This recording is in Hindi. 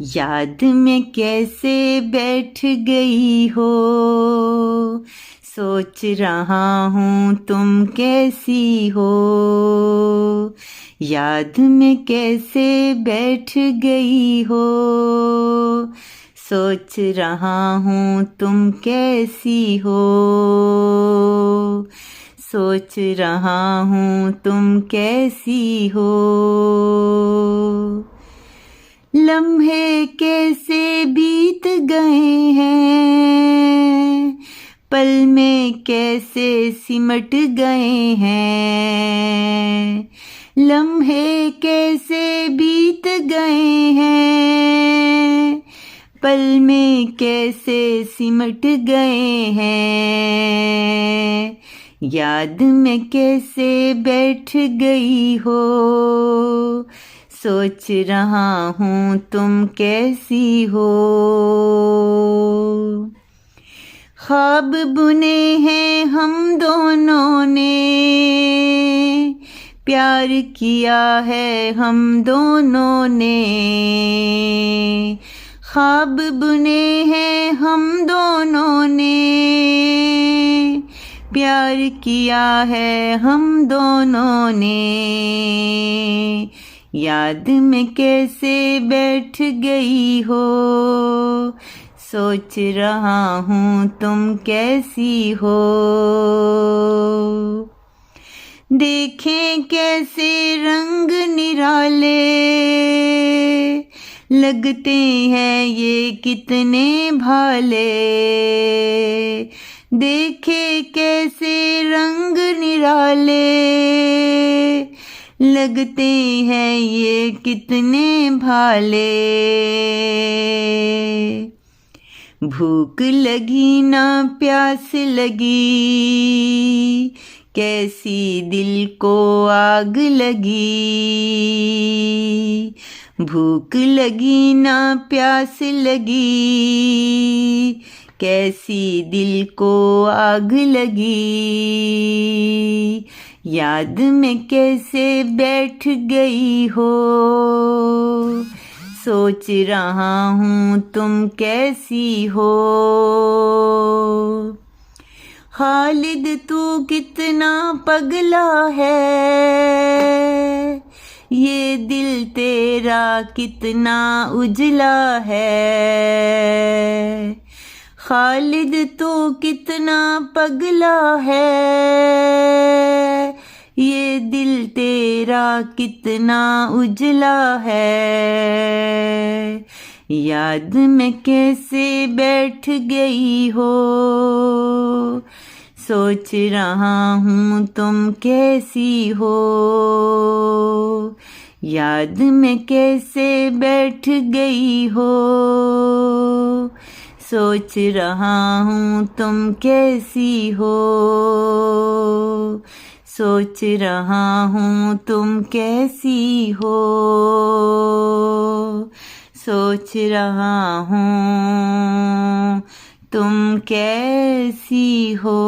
याद में कैसे बैठ गई हो, सोच रहा हूँ तुम कैसी हो। याद में कैसे बैठ गई हो, सोच रहा हूँ तुम कैसी हो। सोच रहा हूँ तुम कैसी हो। लम्हे कैसे बीत गए हैं, पल में कैसे सिमट गए हैं। लम्हे कैसे बीत गए हैं, पल में कैसे सिमट गए हैं। याद में कैसे बैठ गई हो, सोच रहा हूँ तुम कैसी हो। ख्वाब बुने हैं हम दोनों ने, प्यार किया है हम दोनों ने। ख्वाब बुने हैं हम दोनों ने, प्यार किया है हम दोनों ने। याद में कैसे बैठ गई हो, सोच रहा हूँ तुम कैसी हो। देखें कैसे रंग निराले, लगते हैं ये कितने भाले। देखे कैसे रंग निराले, लगते हैं ये कितने भाले। भूख लगी ना प्यास लगी, कैसी दिल को आग लगी। भूख लगी ना प्यास लगी, कैसी दिल को आग लगी। याद में कैसे बैठ गई हो, सोच रहा हूँ तुम कैसी हो। खालिद तू कितना पगला है, ये दिल तेरा कितना उजला है। खालिद तू कितना पगला है, ये दिल तेरा कितना उजला है। याद में कैसे बैठ गई हो, सोच रहा हूँ तुम कैसी हो। याद में कैसे बैठ गई हो, सोच रहा हूँ तुम कैसी हो। सोच रहा हूँ तुम कैसी हो। सोच रहा हूँ तुम कैसी हो।